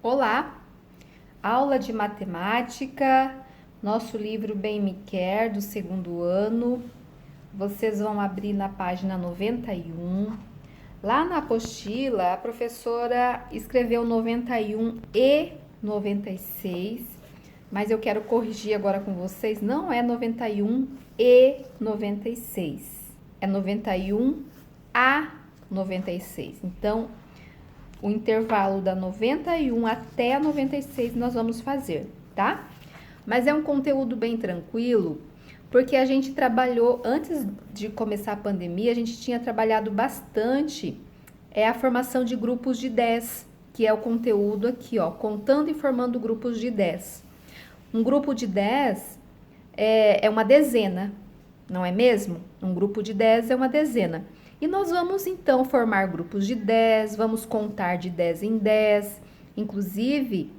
Olá, aula de matemática, nosso livro Bem Me Quer, do segundo ano. Vocês vão abrir na página 91. Lá na apostila, a professora escreveu 91 e 96, mas eu quero corrigir agora com vocês, não é 91 e 96, é 91 a 96. Então, o intervalo da 91 até a 96 nós vamos fazer, tá? Mas é um conteúdo bem tranquilo, porque a gente trabalhou, antes de começar a pandemia, a gente tinha trabalhado bastante a formação de grupos de 10, que é o conteúdo aqui, ó, contando e formando grupos de 10. Um grupo de 10 é uma dezena, não é mesmo? Um grupo de 10 é uma dezena. E nós vamos então formar grupos de 10, vamos contar de 10 em 10. Inclusive,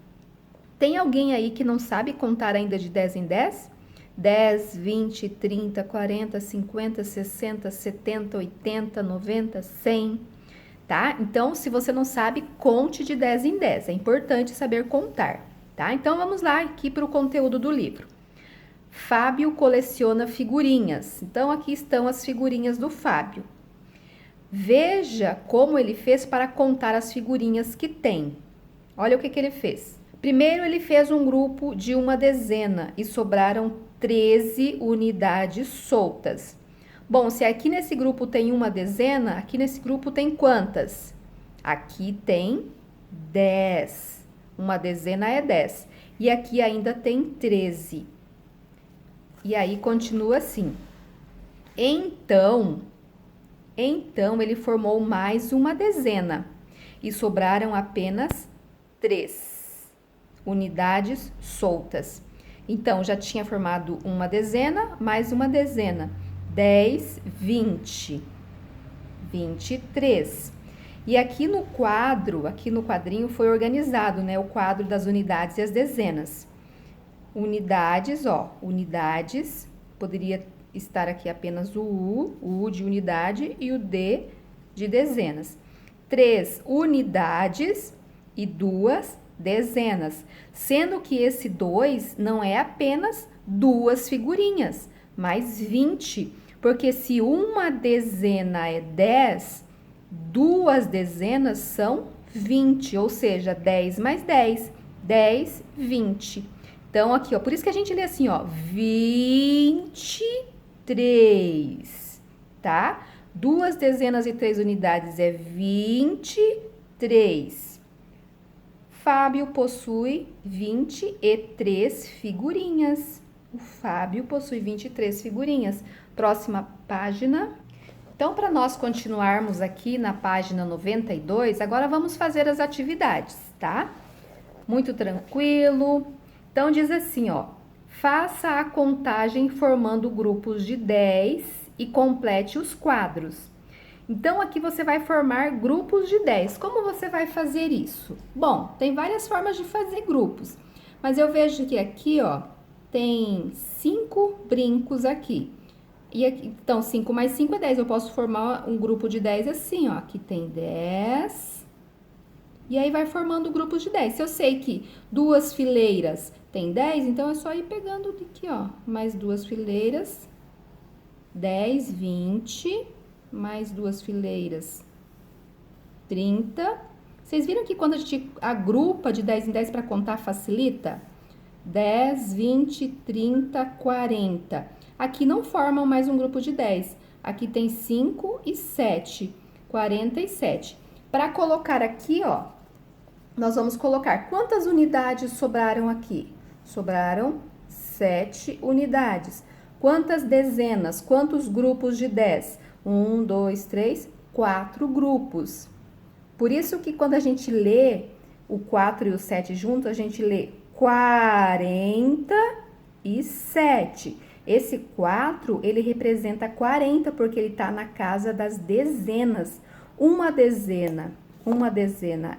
tem alguém aí que não sabe contar ainda de 10 em 10? 10, 20, 30, 40, 50, 60, 70, 80, 90, 100, tá? Então, se você não sabe, conte de 10 em 10. É importante saber contar, tá? Então, vamos lá aqui para o conteúdo do livro. Fábio coleciona figurinhas. Então, aqui estão as figurinhas do Fábio. Veja como ele fez para contar as figurinhas que tem. Olha o que ele fez. Primeiro, ele fez um grupo de uma dezena e sobraram 13 unidades soltas. Bom, se aqui nesse grupo tem uma dezena, aqui nesse grupo tem quantas? Aqui tem 10. Uma dezena é 10. E aqui ainda tem 13. E aí continua assim. Então, ele formou mais uma dezena e sobraram apenas 3 unidades soltas. Então, já tinha formado uma dezena, mais uma dezena. 10, 20, 23. E aqui no quadrinho foi organizado, né? O quadro das unidades e as dezenas. Unidades, ó, unidades, poderia estar aqui apenas o U de unidade e o D de dezenas. 3 unidades e 2 dezenas, sendo que esse 2 não é apenas 2 figurinhas, mas 20, porque se uma dezena é 10, 2 dezenas são 20, ou seja, 10 mais 10, 10, 20. Então, aqui, ó, por isso que a gente lê assim, ó, 23, tá? 2 dezenas e 3 unidades é 23. Fábio possui 23 figurinhas. O Fábio possui 23 figurinhas. Próxima página. Então, para nós continuarmos aqui na página 92, agora vamos fazer as atividades, tá? Muito tranquilo. Então, diz assim, ó. Faça a contagem formando grupos de 10 e complete os quadros. Então, aqui você vai formar grupos de 10. Como você vai fazer isso? Bom, tem várias formas de fazer grupos. Mas eu vejo que aqui, ó, tem 5 brincos aqui. E aqui, então, 5 mais 5 é 10. Eu posso formar um grupo de 10 assim, ó. Aqui tem 10. E aí vai formando grupos de 10. Se eu sei que 2 fileiras tem 10, então é só ir pegando aqui, ó. Mais 2 fileiras, 10, 20, mais 2 fileiras, 30. Vocês viram que quando a gente agrupa de 10 em 10 para contar facilita? 10, 20, 30, 40. Aqui não formam mais um grupo de 10. Aqui tem 5 e 7, 47. Para colocar aqui, ó, nós vamos colocar quantas unidades sobraram aqui? Sobraram 7 unidades. Quantas dezenas? Quantos grupos de 10? 1, 2, 3, 4 grupos. Por isso que quando a gente lê o 4 e o 7 juntos, a gente lê 47. Esse 4, ele representa 40, porque ele está na casa das dezenas. Uma dezena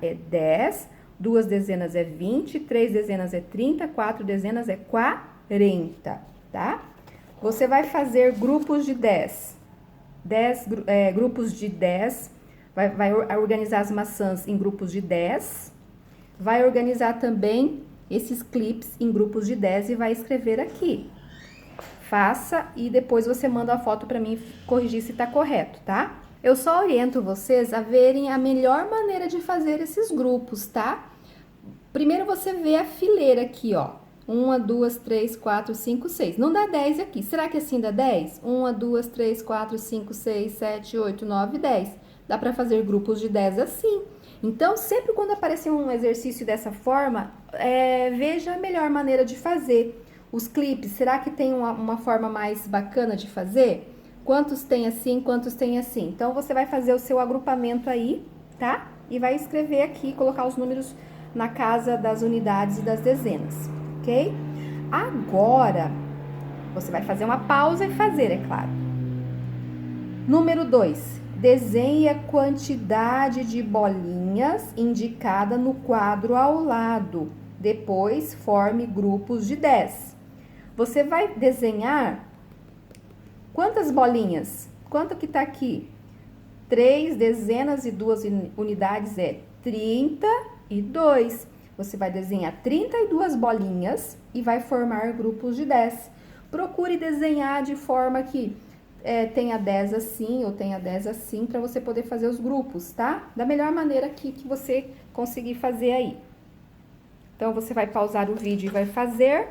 é 10, 2 dezenas é 20, 3 dezenas é 30, 4 dezenas é 40, tá? Você vai fazer grupos de 10. Grupos de 10, vai organizar as maçãs em grupos de 10. vai organizar também esses clipes em grupos de 10 e vai escrever aqui. Faça e depois você manda a foto para mim corrigir se tá correto, tá? Eu só oriento vocês a verem a melhor maneira de fazer esses grupos, tá? Primeiro você vê a fileira aqui, ó. 1, 2, 3, 4, 5, 6. Não dá 10 aqui. Será que assim dá 10? 1, 2, 3, 4, 5, 6, 7, 8, 9, 10. Dá para fazer grupos de 10 assim. Então, sempre quando aparecer um exercício dessa forma, veja a melhor maneira de fazer. Os clipes, será que tem uma forma mais bacana de fazer? Quantos tem assim, quantos tem assim? Então, você vai fazer o seu agrupamento aí, tá? E vai escrever aqui, colocar os números na casa das unidades e das dezenas, ok? Agora, você vai fazer uma pausa e fazer, é claro. Número 2. Desenhe a quantidade de bolinhas indicada no quadro ao lado. Depois, forme grupos de 10. Você vai desenhar quantas bolinhas? Quanto que tá aqui? 3 dezenas e 2 unidades é 32. Você vai desenhar 32 bolinhas e vai formar grupos de 10. Procure desenhar de forma que tenha 10 assim ou tenha 10 assim, para você poder fazer os grupos, tá? Da melhor maneira que você conseguir fazer aí. Então, você vai pausar o vídeo e vai fazer.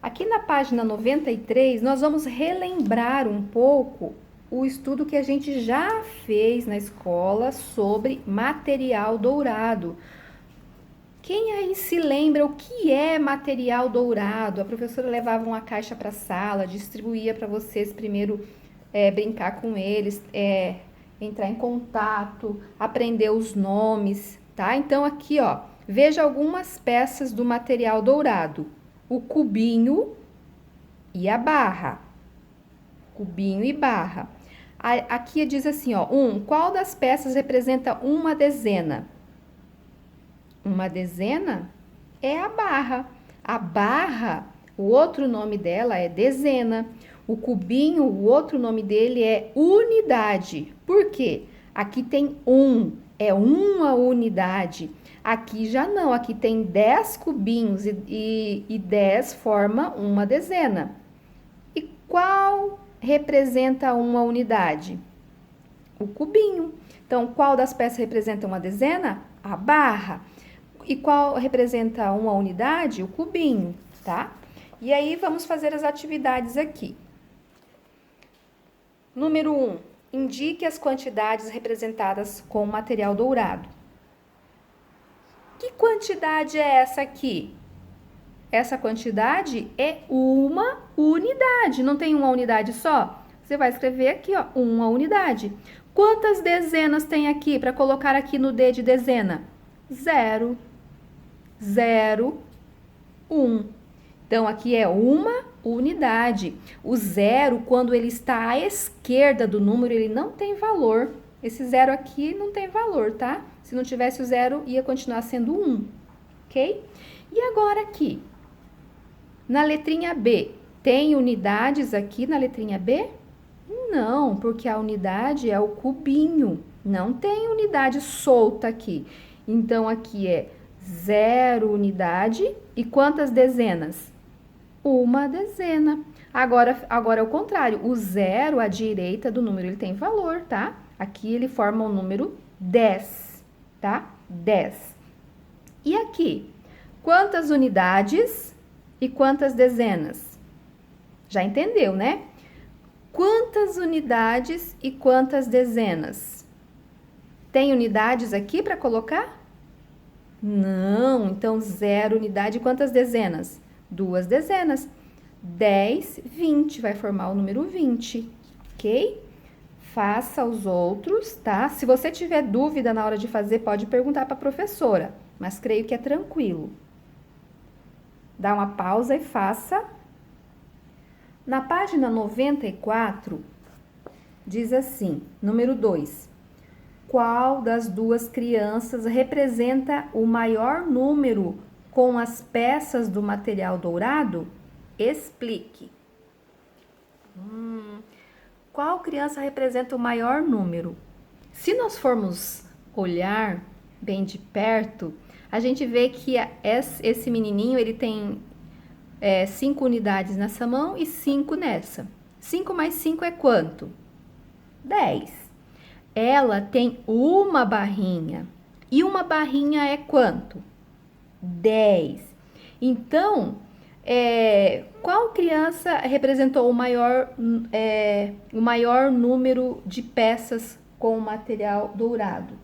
Aqui na página 93, nós vamos relembrar um pouco o estudo que a gente já fez na escola sobre material dourado. Quem aí se lembra o que é material dourado? A professora levava uma caixa para a sala, distribuía para vocês primeiro brincar com eles, entrar em contato, aprender os nomes, tá? Então aqui, ó, veja algumas peças do material dourado. O cubinho e a barra. Cubinho e barra. Aqui diz assim, ó, qual das peças representa uma dezena? Uma dezena é a barra. A barra, o outro nome dela é dezena. O cubinho, o outro nome dele é unidade. Por quê? Aqui tem é uma unidade. Aqui já não, aqui tem 10 cubinhos e 10 forma uma dezena. E qual representa uma unidade? O cubinho. Então, qual das peças representa uma dezena? A barra. E qual representa uma unidade? O cubinho, tá? E aí, vamos fazer as atividades aqui. Número 1. Indique as quantidades representadas com material dourado. Que quantidade é essa aqui? Essa quantidade é uma unidade. Não tem uma unidade só? Você vai escrever aqui, ó, uma unidade. Quantas dezenas tem aqui para colocar aqui no D de dezena? 0, 0, 1. Então, aqui é uma unidade. O 0, quando ele está à esquerda do número, ele não tem valor. Esse 0 aqui não tem valor, tá? Se não tivesse o 0, ia continuar sendo 1, ok? E agora aqui, na letrinha B, tem unidades aqui na letrinha B? Não, porque a unidade é o cubinho. Não tem unidade solta aqui. Então, aqui é 0 unidade. E quantas dezenas? Uma dezena. Agora é o contrário. O 0 à direita do número, ele tem valor, tá? Aqui ele forma o número 10, tá? 10. E aqui? Quantas unidades e quantas dezenas? Já entendeu, né? Quantas unidades e quantas dezenas? Tem unidades aqui para colocar? Não, então 0 unidade e quantas dezenas? 2 dezenas. 10, 20, vai formar o número 20, ok? Faça os outros, tá? Se você tiver dúvida na hora de fazer, pode perguntar para a professora, mas creio que é tranquilo. Dá uma pausa e faça. Na página 94, diz assim, número 2. Qual das duas crianças representa o maior número com as peças do material dourado? Explique. Qual criança representa o maior número? Se nós formos olhar bem de perto, a gente vê que esse menininho, ele tem 5 unidades nessa mão e 5 nessa. 5 mais 5 é quanto? 10. Ela tem uma barrinha. E uma barrinha é quanto? 10. Então, qual criança representou o maior número de peças com material dourado?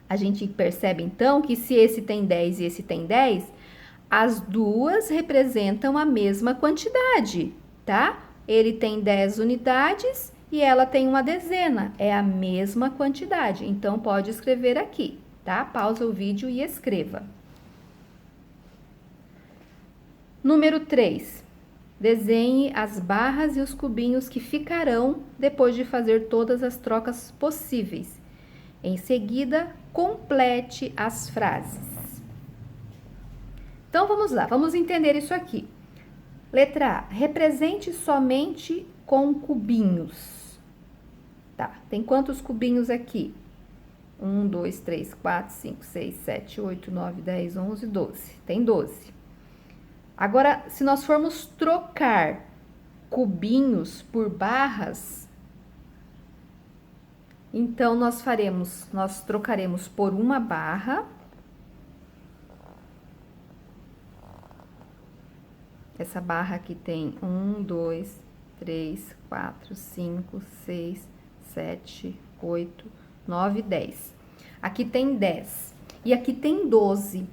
A gente percebe, então, que se esse tem 10 e esse tem 10, as duas representam a mesma quantidade, tá? Ele tem 10 unidades e ela tem uma dezena, é a mesma quantidade. Então, pode escrever aqui, tá? Pausa o vídeo e escreva. Número 3. Desenhe as barras e os cubinhos que ficarão depois de fazer todas as trocas possíveis. Em seguida, complete as frases. Então, vamos lá, vamos entender isso aqui. Letra A, represente somente com cubinhos. Tá, tem quantos cubinhos aqui? 1, 2, 3, 4, 5, 6, 7, 8, 9, 10, 11, 12. Tem 12. Agora, se nós formos trocar cubinhos por barras, então nós trocaremos por uma barra. Essa barra aqui tem 1, 2, 3, 4, 5, 6, 7, 8, 9, 10. Aqui tem 10 e aqui tem 12.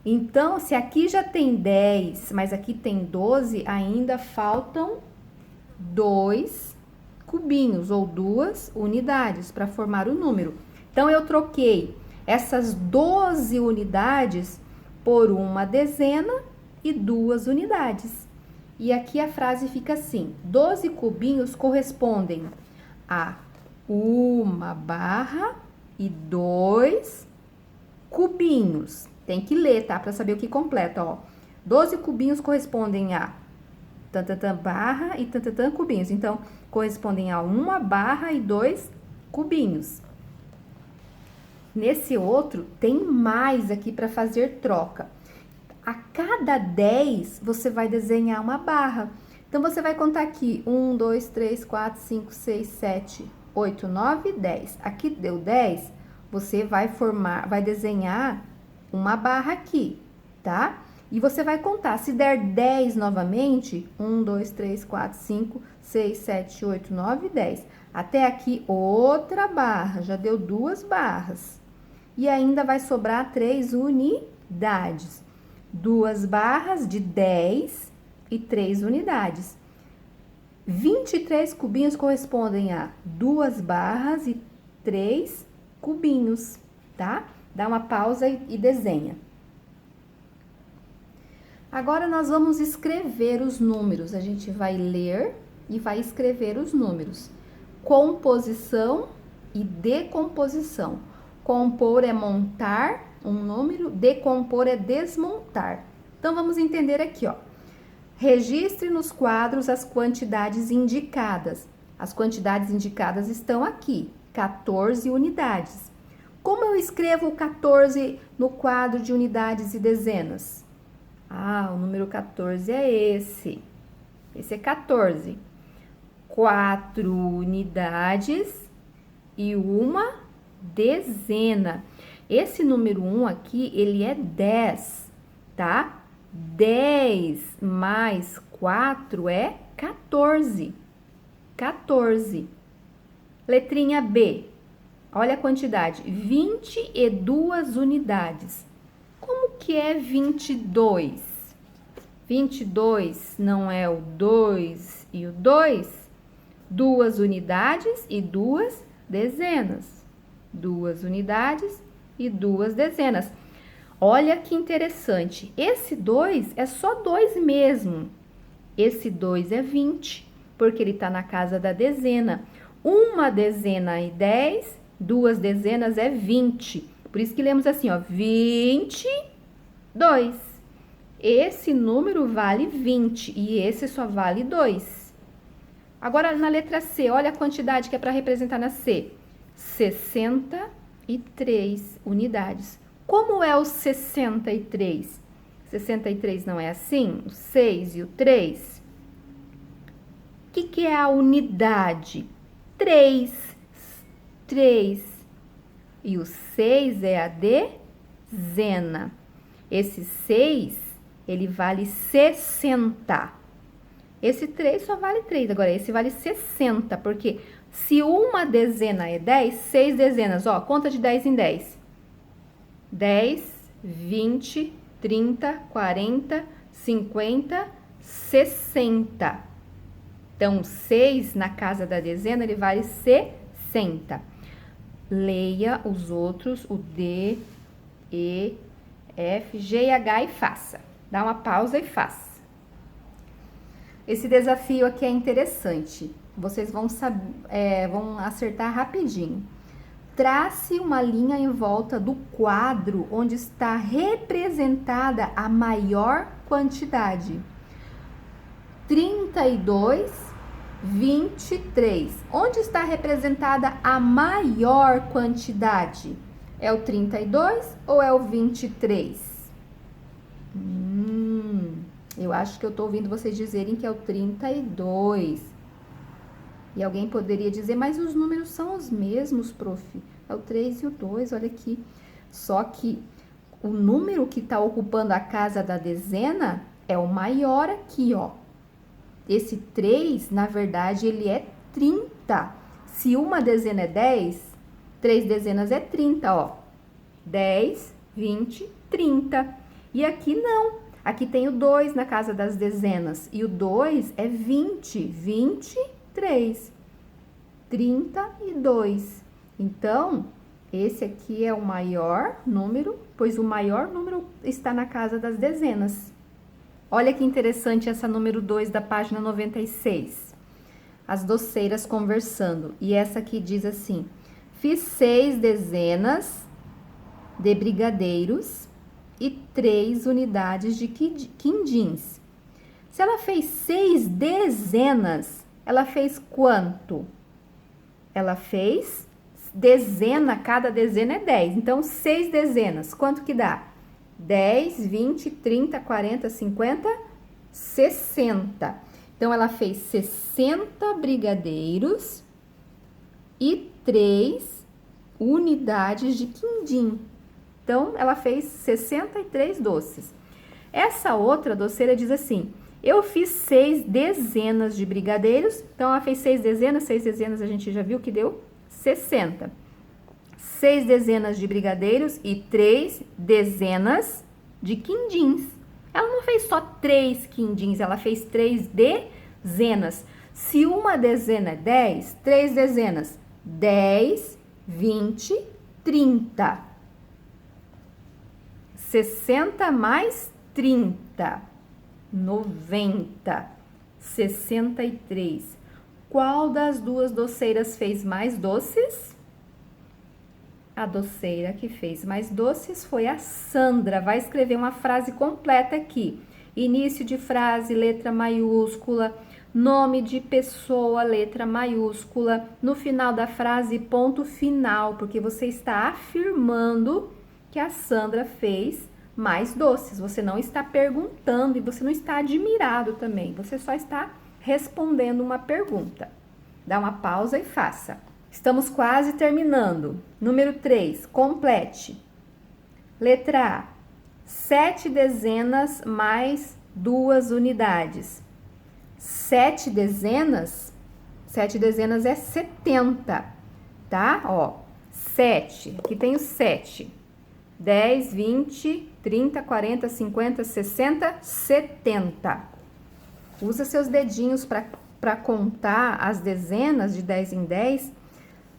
Então, se aqui já tem 10, mas aqui tem 12, ainda faltam 2 cubinhos ou 2 unidades para formar o número. Então, eu troquei essas 12 unidades por uma dezena e 2 unidades. E aqui a frase fica assim: 12 cubinhos correspondem a uma barra e 2 cubinhos. Tem que ler, tá? Para saber o que completa, ó. 12 cubinhos correspondem a tantantã barra e tantantã cubinhos. Então, correspondem a uma barra e 2 cubinhos. Nesse outro, tem mais aqui para fazer troca. A cada 10, você vai desenhar uma barra. Então, você vai contar aqui 1, 2, 3, 4, 5, 6, 7, 8, 9, 10. Aqui deu 10, você vai desenhar uma barra aqui, tá? E você vai contar, se der 10 novamente, 1, 2, 3, 4, 5, 6, 7, 8, 9, 10. Até aqui, outra barra, já deu 2 barras. E ainda vai sobrar 3 unidades. 2 barras de 10 e 3 unidades. 23 cubinhos correspondem a 2 barras e 3 cubinhos, tá? Dá uma pausa e desenha. Agora, nós vamos escrever os números. A gente vai ler e vai escrever os números. Composição e decomposição. Compor é montar um número, decompor é desmontar. Então, vamos entender aqui, ó. Registre nos quadros as quantidades indicadas. As quantidades indicadas estão aqui, 14 unidades. Como eu escrevo o 14 no quadro de unidades e dezenas? Ah, o número 14 é esse. Esse é 14. 4 unidades e uma dezena. Esse número 1 aqui, ele é 10, tá? 10 mais 4 é 14. 14. Letrinha B. Olha a quantidade, 22 unidades. Como que é 22? 22 não é o 2 e o 2? 2 unidades e 2 dezenas. 2 unidades e 2 dezenas. Olha que interessante. Esse 2 é só 2 mesmo. Esse 2 é 20, porque ele está na casa da dezena. Uma dezena e 10, 2 dezenas é 20. Por isso que lemos assim, ó, 22. Esse número vale 20 e esse só vale 2. Agora, na letra C, olha a quantidade que é para representar na C. 60 3 unidades. Como é o 63? 63 não é assim? O 6 e o 3? O que é a unidade? 3. 3. E o 6 é a dezena. Esse 6, ele vale 60. Esse 3 só vale 3. Agora, esse vale 60, porque se uma dezena é 10, 6 dezenas, ó, conta de 10 em 10. 10, 20, 30, 40, 50, 60. Então, 6 na casa da dezena, ele vale 60. Leia os outros, o D, E, F, G e H e faça. Dá uma pausa e faça. Esse desafio aqui é interessante. Vocês vão acertar rapidinho. Trace uma linha em volta do quadro onde está representada a maior quantidade. 32, 23. Onde está representada a maior quantidade? É o 32 ou é o 23? Eu acho que eu tô ouvindo vocês dizerem que é o 32. E alguém poderia dizer, mas os números são os mesmos, prof. É o 3 e o 2, olha aqui. Só que o número que está ocupando a casa da dezena é o maior aqui, ó. Esse 3, na verdade, ele é 30. Se uma dezena é 10, 3 dezenas é 30, ó. 10, 20, 30. E aqui não. Aqui tem o 2 na casa das dezenas. E o 2 é 20, 23. 32. Então, esse aqui é o maior número, pois o maior número está na casa das dezenas. Olha que interessante essa número 2 da página 96. As doceiras conversando. E essa aqui diz assim: fiz 6 dezenas de brigadeiros e 3 unidades de quindins. Se ela fez 6 dezenas, ela fez quanto? Ela fez dezena, cada dezena é 10. Então, 6 dezenas, quanto que dá? 10, 20, 30, 40, 50, 60. Então, ela fez 60 brigadeiros e 3 unidades de quindim. Então, ela fez 63 doces. Essa outra doceira diz assim: eu fiz 6 dezenas de brigadeiros. Então, ela fez 6 dezenas a gente já viu que deu 60. 6 dezenas de brigadeiros e 3 dezenas de quindins. Ela não fez só 3 quindins, ela fez 3 dezenas. Se uma dezena é 10, 3 dezenas, 10, 20, 30. 60 mais 30, 90, 63. Qual das duas doceiras fez mais doces? A doceira que fez mais doces foi a Sandra. Vai escrever uma frase completa aqui. Início de frase, letra maiúscula. Nome de pessoa, letra maiúscula. No final da frase, ponto final, porque você está afirmando que a Sandra fez mais doces. Você não está perguntando e você não está admirado também. Você só está respondendo uma pergunta. Dá uma pausa e faça. Estamos quase terminando. Número 3, complete. Letra A, 7 dezenas mais 2 unidades. 7 dezenas é 70, tá? Ó, 7, aqui tem o 7. 10, 20, 30, 40, 50, 60, 70. Usa seus dedinhos para contar as dezenas de 10 em 10.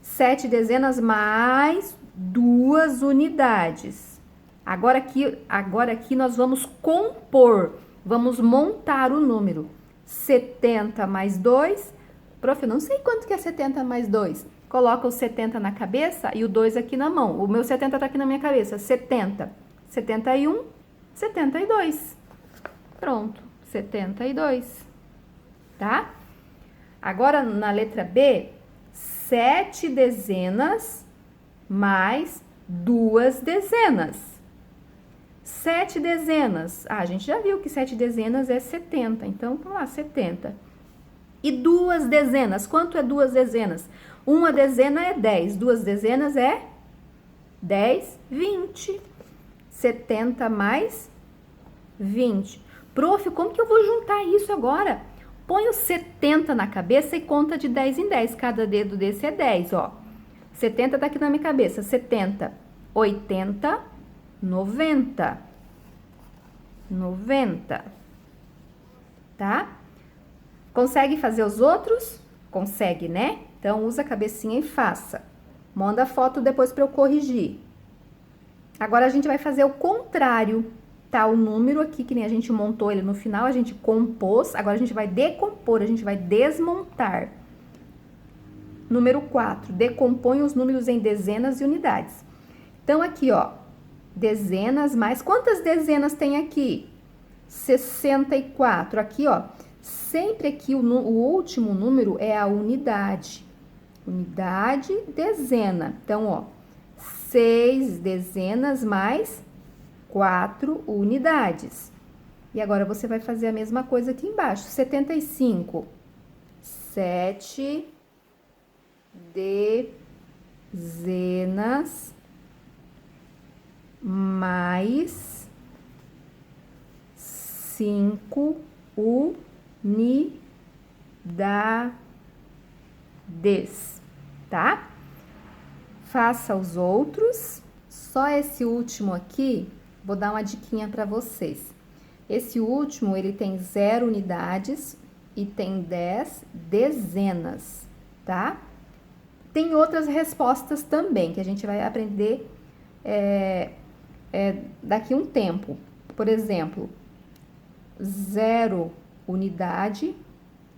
7 dezenas mais 2 unidades. Agora aqui nós vamos compor, vamos montar o número. 70 mais 2. Prof, eu não sei quanto que é 70 mais 2. Coloca o 70 na cabeça e o 2 aqui na mão. O meu 70 tá aqui na minha cabeça. 70, 71, 72. Pronto, 72. Tá? Agora, na letra B, 7 dezenas mais 2 dezenas. 7 dezenas. Ah, a gente já viu que 7 dezenas é 70. Então, vamos lá, 70. E 2 dezenas. Quanto é 2 dezenas? Uma dezena é 10. 2 dezenas é 10, 20. 70 mais 20. Prof, como que eu vou juntar isso agora? Põe o 70 na cabeça e conta de 10 em 10. Cada dedo desse é 10, ó. 70 tá aqui na minha cabeça. 70, 80, 90. 90. Tá? Consegue fazer os outros? Consegue, né? Então, usa a cabecinha e faça. Manda a foto depois para eu corrigir. Agora, a gente vai fazer o contrário. Tá o número aqui, que nem a gente montou ele no final, a gente compôs. Agora, a gente vai decompor, a gente vai desmontar. Número 4, decompõe os números em dezenas e unidades. Então, aqui, ó, dezenas mais... Quantas dezenas tem aqui? 64. Aqui, ó, sempre aqui o último número é a unidade. Unidade, dezena. Então, ó, 6 dezenas mais 4 unidades. E agora, você vai fazer a mesma coisa aqui embaixo. 75. 7 dezenas mais 5 unidades, tá? Faça os outros. Só esse último aqui, vou dar uma diquinha para vocês. Esse último, ele tem 0 unidades e tem 10 dezenas, tá? Tem outras respostas também, que a gente vai aprender daqui a um tempo. Por exemplo, 0 unidade,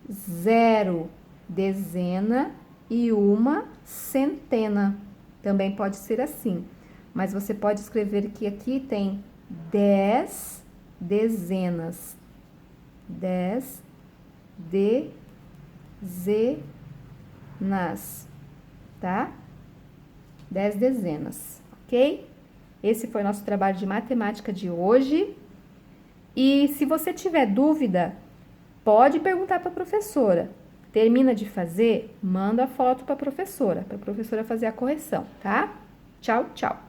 0 dezena e 1 centena. Também pode ser assim. Mas você pode escrever que aqui tem 10 dezenas. 10 dezenas, tá? 10 dezenas, ok? Esse foi o nosso trabalho de matemática de hoje. E se você tiver dúvida, pode perguntar para a professora. Termina de fazer, manda a foto para a professora fazer a correção, tá? Tchau, tchau.